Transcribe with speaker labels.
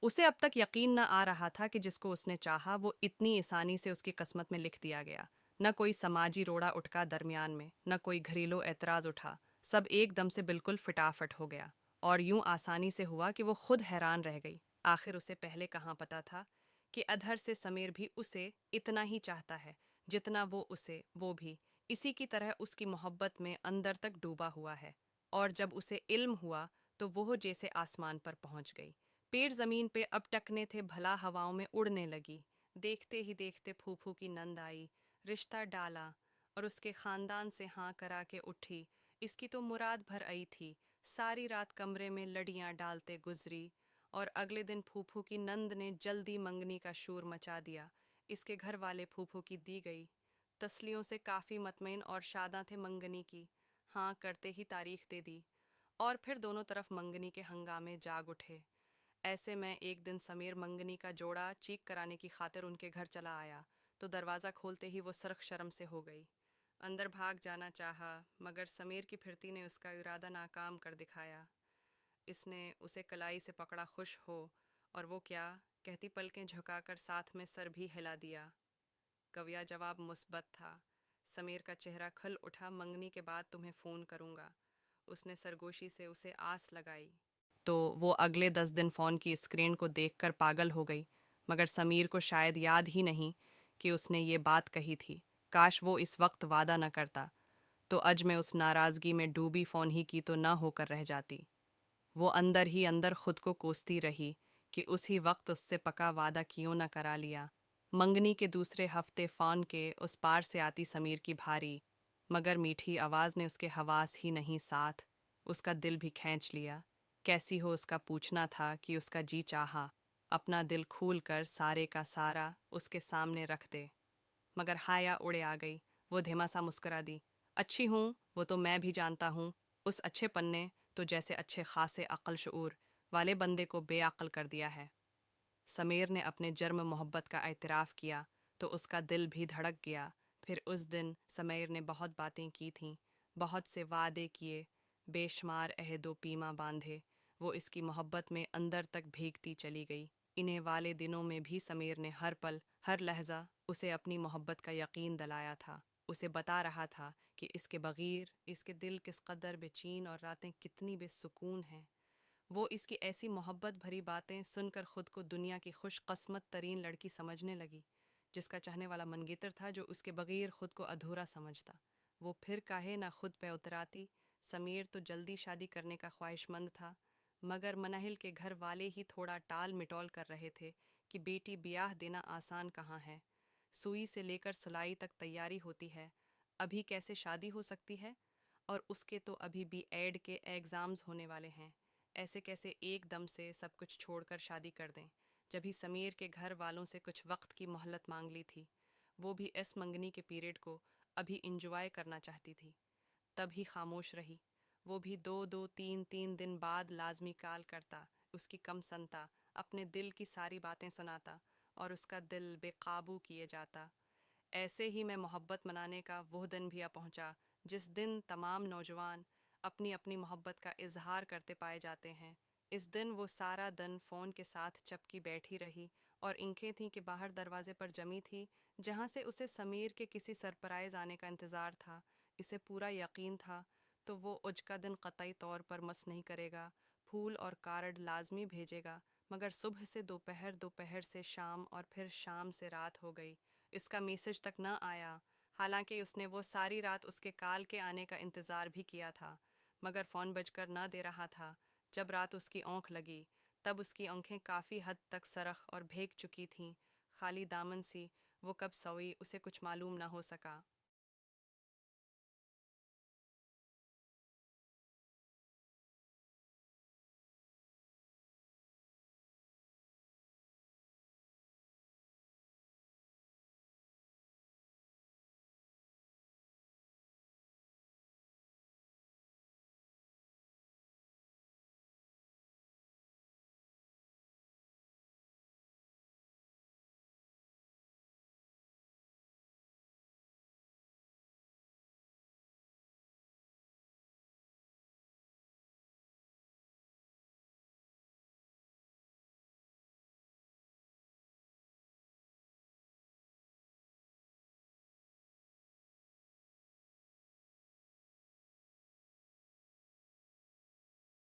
Speaker 1: उसे अब तक यकीन न आ रहा था कि जिसको उसने चाहा वो इतनी आसानी से उसकी किस्मत में लिख दिया गया। न कोई समाजी रोड़ा उठका दरमियान में, न कोई घरेलू एतराज उठा। सब एकदम से बिल्कुल फिटाफट हो गया और यूं आसानी से हुआ कि वो खुद हैरान रह गई। आखिर उसे पहले कहाँ पता था कि अधर से समीर भी उसे इतना ही चाहता है जितना वो उसे, वो भी इसी की तरह उसकी मोहब्बत में अंदर तक डूबा हुआ है। और जब उसे इल्म हुआ तो वो जैसे आसमान पर पहुंच गई। पेड़ जमीन पे अब टकने थे, भला हवाओं में उड़ने लगी। देखते ही देखते फूफू की नंद आई, रिश्ता डाला और उसके खानदान से हाँ करा के उठी। इसकी तो मुराद भर आई थी। सारी रात कमरे में लड़ियां डालते गुजरी और अगले दिन फूफू की नंद ने जल्दी मंगनी का शोर मचा दिया। इसके घर वाले फूफू की दी गई तसलियों से काफ़ी मतमईन और शादा थे मंगनी की। हाँ करते ही तारीख दे दी और फिर दोनों तरफ मंगनी के हंगामे जाग उठे। ऐसे में एक दिन समीर मंगनी का जोड़ा चीक कराने की खातिर उनके घर चला आया तो दरवाज़ा खोलते ही वो सरख शर्म से हो गई। अंदर भाग जाना चाहा मगर समीर की फिरती ने उसका इरादा नाकाम कर दिखाया। इसने उसे कलाई से पकड़ा, खुश हो और वो क्या कहती पलकें झुकाकर साथ में सर भी हिला दिया। कविया जवाब मुस्बत था। समीर का चेहरा खल उठा। मंगनी के बाद तुम्हें फ़ोन करूँगा। उसने सरगोशी से उसे आस लगाई तो वो अगले 10 दिन फ़ोन की स्क्रीन को देखकर पागल हो गई। मगर समीर को शायद याद ही नहीं कि उसने ये बात कही थी। काश वो इस वक्त वादा न करता तो अज मैं उस नाराज़गी में डूबी फ़ोन ही की तो न होकर रह जाती। वो अंदर ही अंदर खुद को कोसती रही कि उसी वक्त उससे पका वादा क्यों न करा लिया। मंगनी के दूसरे हफ्ते फ़ोन के उस पार से आती समीर की भारी मगर मीठी आवाज़ ने उसके हवास ही नहीं साथ उसका दिल भी खींच लिया। कैसी हो उसका पूछना था कि उसका जी चाहा अपना दिल खूल कर सारे का सारा उसके सामने रख दे। मगर हाया उड़े आ गई। वो धीमा सा मुस्कुरा दी। अच्छी हूँ वो तो मैं भी जानता हूँ। उस अच्छे पन्ने तो जैसे अच्छे खासे अक्ल शऊर वाले बंदे को बेअक्ल कर दिया है। समीर ने अपने जर्म मोहब्बत का एतराफ़ किया तो उसका दिल भी धड़क गया। फिर उस दिन समीर ने बहुत बातें की थीं, बहुत से वादे किए, बेशुमार अहदो पीमा बांधे। वो इसकी मोहब्बत में अंदर तक भीगती चली गई। इन्हें वाले दिनों में भी समीर ने हर पल हर लहजा उसे अपनी मोहब्बत का यकीन दिलाया था। उसे बता रहा था कि इसके बग़ैर इसके दिल किस कदर बेचैन और रातें कितनी बेसुकून हैं। वो इसकी ऐसी मोहब्बत भरी बातें सुनकर खुद को दुनिया की खुशकस्मत तरीन लड़की समझने लगी, जिसका चाहने वाला मनगेतर था जो उसके बगैर खुद को अधूरा समझता। वो फिर काहे ना खुद पे उतराती। समीर तो जल्दी शादी करने का ख्वाहिशमंद था मगर मनाहिल के घर वाले ही थोड़ा टाल मिटोल कर रहे थे कि बेटी ब्याह देना आसान कहाँ है। सुई से लेकर सिलाई तक तैयारी होती है, अभी कैसे शादी हो सकती है। और उसके तो अभी बी एड के एग्ज़ाम्स होने वाले हैं। ऐसे कैसे एकदम से सब कुछ छोड़कर शादी कर दें। जब ही समीर के घर वालों से कुछ वक्त की मोहलत मांग ली थी। वो भी इस मंगनी के पीरियड को अभी इंजॉय करना चाहती थी। तब ही खामोश रही। वो भी दो दो तीन तीन दिन बाद लाजमी कॉल करता, उसकी कम सुनता, अपने दिल की सारी बातें सुनाता और उसका दिल बेकाबू किए जाता। ऐसे ही मैं मोहब्बत मनाने का वो दिन भी आ पहुंचा जिस दिन तमाम नौजवान अपनी अपनी मोहब्बत का इजहार करते पाए जाते हैं। इस दिन वो सारा दिन फ़ोन के साथ चपकी बैठी रही और इंखें थीं कि बाहर दरवाजे पर जमी थी जहाँ से उसे समीर के किसी सरप्राइज़ आने का इंतज़ार था। इसे पूरा यकीन था तो वो उज का दिन कतई तौर पर मस नहीं करेगा। फूल और कार्ड लाजमी भेजेगा। मगर सुबह से दोपहर, दोपहर से शाम और फिर शाम से रात हो गई, इसका मैसेज तक न आया। हालांकि उसने वो सारी रात उसके काल के आने का इंतज़ार भी किया था मगर फ़ोन बजकर न दे रहा था। जब रात उसकी आँख लगी तब उसकी आँखें काफ़ी हद तक सरख और भीग चुकी थीं। खाली दामन सी वो कब सोई उसे कुछ मालूम न हो सका।